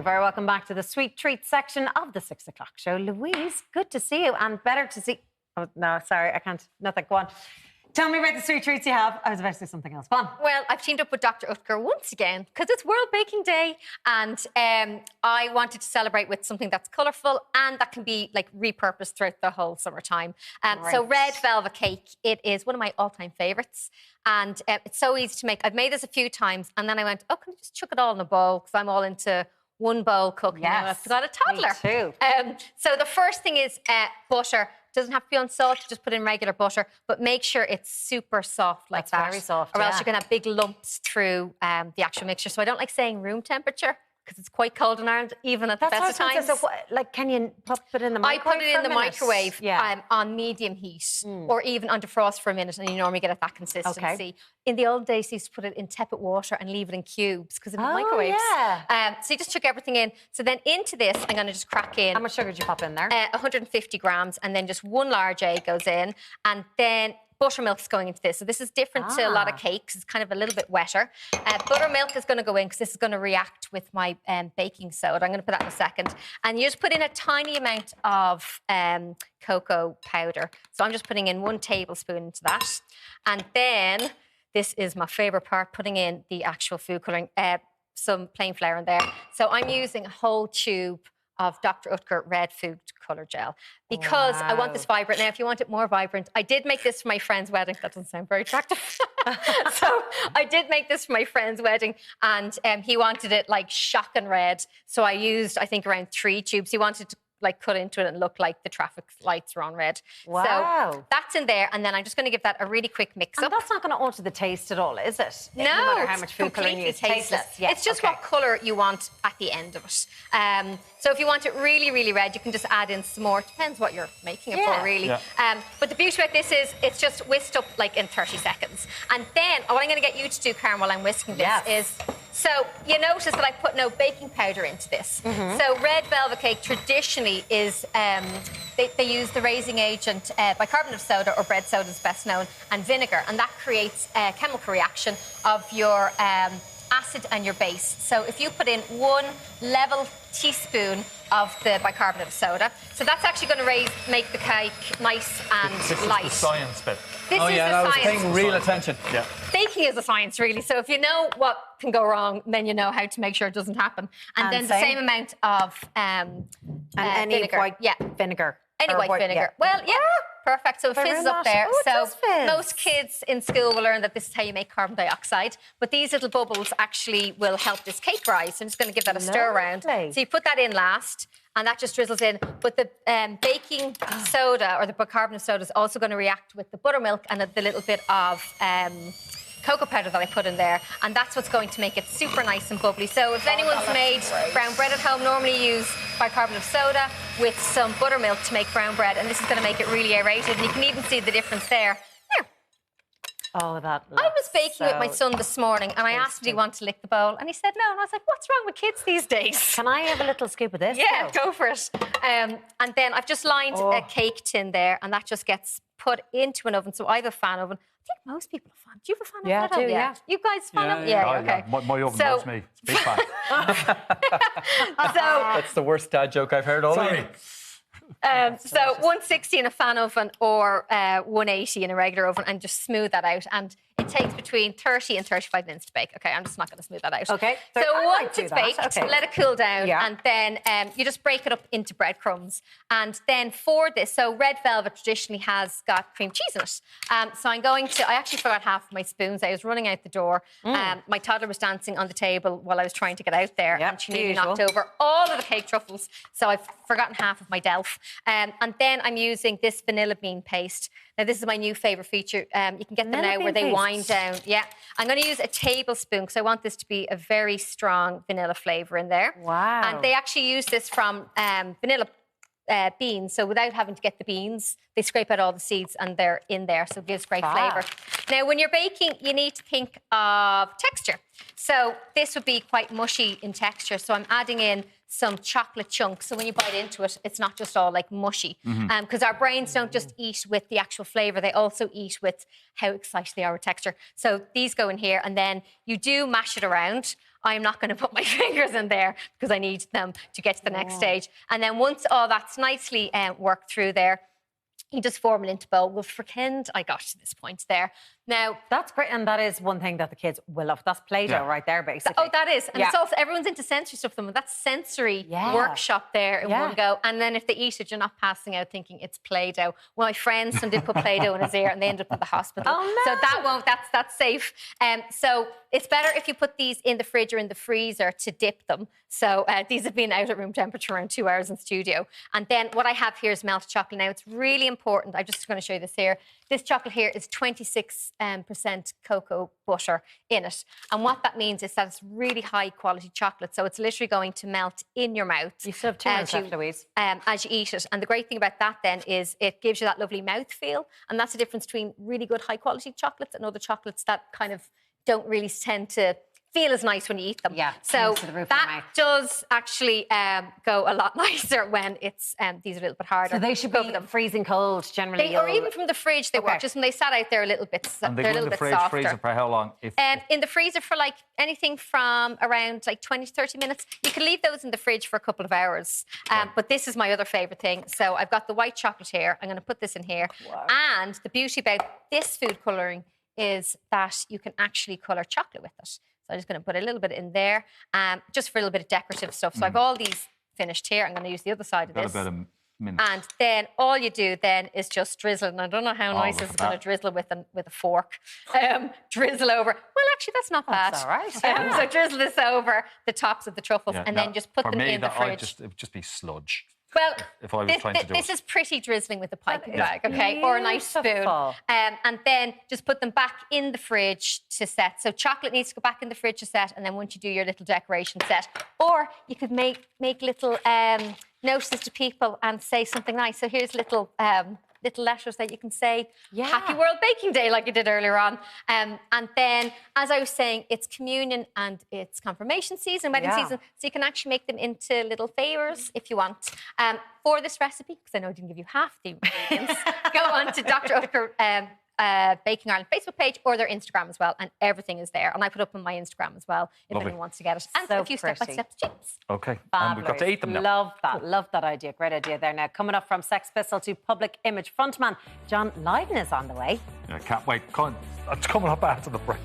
very welcome back to the sweet treats section of the 6 o'clock show. Louise, good to see you and better to see... Oh, no, sorry, I can't. Nothing. Go on. Tell me about the sweet treats you have. I was about to say something else. Go on. Well, I've teamed up with Dr. Oetker once again because it's World Baking Day and I wanted to celebrate with something that's colourful and that can be like repurposed throughout the whole summertime. Right. So Red Velvet Cake, it is one of my all-time favourites and it's so easy to make. I've made this a few times and then I went, oh, can I just chuck it all in a bowl because I'm all into one bowl cooking. Yes, I've got a toddler. Me too. So the first thing is butter. Doesn't have to be unsalted, just put in regular butter, but make sure it's super soft like that. Very soft, or else you're going to have big lumps through the actual mixture. So I don't like saying room temperature because it's quite cold in Ireland, even at the best of times. So, like, can you put it in the microwave? I put it in the microwave on medium heat or even under frost for a minute, and you normally get at that consistency. Okay. In the old days, they used to put it in tepid water and leave it in cubes because of the microwaves. Yeah. So you just chuck everything in. So then into this, I'm going to just crack in. How much sugar did you pop in there? 150 grams, and then just one large egg goes in, and then buttermilk's going into this. So this is different to a lot of cakes. It's kind of a little bit wetter. Buttermilk is going to go in because this is going to react with my baking soda. I'm going to put that in a second. And you just put in a tiny amount of cocoa powder. So I'm just putting in 1 tablespoon into that. And then, this is my favourite part, putting in the actual food colouring, some plain flour in there. So I'm using a whole tube of Dr. Oetker Red Food Colour Gel because I want this vibrant. Now, if you want it more vibrant, I did make this for my friend's wedding. That doesn't sound very attractive. So I did make this for my friend's wedding and he wanted it like shocking red. So I used, I think, around 3 tubes. He wanted to like cut into it and look like the traffic lights are on red. Wow. So that's in there, and then I'm just going to give that a really quick mix up. That's not going to alter the taste at all, is it? No, no matter how much food colouring you use. tasteless. Yeah, it's just what colour you want at the end of it. So if you want it really, really red, you can just add in some more. It depends what you're making it for, really. Yeah. But the beauty about this is it's just whisked up like in 30 seconds. And then what I'm going to get you to do, Karen, while I'm whisking this is... So you notice that I put no baking powder into this. So Red Velvet Cake traditionally is, they use the raising agent, bicarbonate of soda, or bread soda is best known, and vinegar. And that creates a chemical reaction of your acid and your base. So if you put in 1 level teaspoon of the bicarbonate of soda, so that's actually going to make the cake nice and light. This is the science bit. This is the I was science. paying real attention. Yeah. Baking is a science, really. So if you know what can go wrong, then you know how to make sure it doesn't happen. And then the same amount of any vinegar. white vinegar. Any white vinegar. Well, perfect. So it fizzes up there. So most kids in school will learn that this is how you make carbon dioxide. But these little bubbles actually will help this cake rise. So I'm just going to give that a stir around. So you put that in last, and that just drizzles in. But the baking soda or the bicarbonate soda is also going to react with the buttermilk and the little bit of cocoa powder that I put in there, and that's what's going to make it super nice and bubbly. So if anyone's made brown bread at home, normally use bicarbonate of soda with some buttermilk to make brown bread, and this is going to make it really aerated, and you can even see the difference there. Oh, that I was baking with my son this morning, and I asked him if he wanted to lick the bowl, and he said no, and I was like, what's wrong with kids these days? Can I have a little scoop of this? Yeah, go for it. And then I've just lined a cake tin there, and that just gets put into an oven. So I have a fan oven. I think most people have fan. Do you have a fan oven? Yeah, I do, yeah. You guys fan oven? Yeah, okay. My oven loves me. It's a big fan. That's the worst dad joke I've heard all evening. So 160 in a fan oven or 180 in a regular oven, and just smooth that out. And it takes between 30 and 35 minutes to bake. Okay, I'm just not going to smooth that out. Okay. So once it's baked, let it cool down, and then you just break it up into breadcrumbs. And then for this, so Red Velvet traditionally has got cream cheese in it. So I'm going to, I actually forgot half of my spoons. I was running out the door. My toddler was dancing on the table while I was trying to get out there, and she nearly knocked over all of the cake truffles. So I've forgotten half of my Delf. And then I'm using this vanilla bean paste. Now, this is my new favourite feature. You can get them now where they wind down. Yeah. I'm going to use a tablespoon because I want this to be a very strong vanilla flavour in there. Wow. And they actually use this from vanilla beans. So without having to get the beans, they scrape out all the seeds and they're in there. So it gives great flavour. Now, when you're baking, you need to think of texture. So this would be quite mushy in texture. So I'm adding in some chocolate chunks. So when you bite into it, it's not just all like mushy. Because our brains don't just eat with the actual flavour, they also eat with how excited they are with texture. So these go in here, and then you do mash it around. I'm not going to put my fingers in there because I need them to get to the next stage. And then once all that's nicely worked through there, you just form it into bowl. Well, pretend I got to this point there. Now, that's great, and that is one thing that the kids will love. That's Play-Doh right there, basically. Oh, that is. And it's also, everyone's into sensory stuff. That's sensory workshop there in one go. And then if they eat it, you're not passing out thinking it's Play-Doh. Well, my friend's son did put Play-Doh in his ear and they ended up in the hospital. Oh, no. So that won't, that's safe. So it's better if you put these in the fridge or in the freezer to dip them. So these have been out at room temperature around 2 hours in studio. And then what I have here is melted chocolate. Now, it's really important. I'm just going to show you this here. This chocolate here is 26% cocoa butter in it. And what that means is that it's really high quality chocolate. So it's literally going to melt in your mouth. You still have 2 minutes left, Louise. As you eat it. And the great thing about that then is it gives you that lovely mouth feel. And that's the difference between really good high quality chocolates and other chocolates that kind of don't really tend to feel as nice when you eat them. Yeah, so that does actually go a lot nicer when it's these are a little bit harder. So they should be freezing cold generally. Or even from the fridge they work, just when they sat out there a little bit, and they're a little bit fridge, softer. Freezer for how long? In the freezer for like anything from around like 20 to 30 minutes. You can leave those in the fridge for a couple of hours. But this is my other favourite thing. So I've got the white chocolate here. I'm going to put this in here. Wow. And the beauty about this food colouring is that you can actually colour chocolate with it. So I'm just going to put a little bit in there, just for a little bit of decorative stuff. So I've all these finished here. I'm going to use the other side of this. About a minute. And then all you do then is just drizzle. And I don't know how nice this is going to drizzle with a fork. Drizzle over. Well, actually, that's not bad. That's all right. So drizzle this over the tops of the truffles and then just put them in the fridge. It would just be sludge. Well, if I was trying to do this is pretty drizzling with a piping bag, okay? Or a nice spoon. And then just put them back in the fridge to set. So chocolate needs to go back in the fridge to set, and then once you do your little decoration set. Or you could make little notices to people and say something nice. So here's little letters that you can say Happy World Baking Day like you did earlier on. And then, as I was saying, it's communion and it's confirmation season, wedding season, so you can actually make them into little favours if you want. For this recipe, because I know I didn't give you half the ingredients, go on to Dr. Oetker Baking Ireland Facebook page or their Instagram as well, and everything is there. And I put up on my Instagram as well if anyone wants to get it. And so a few step-by-step tips. Okay, and we've got to eat them now. Love that idea. Great idea there. Now, coming up from Sex Pistol to Public Image frontman, John Lydon is on the way. I can't wait. It's coming up after the break.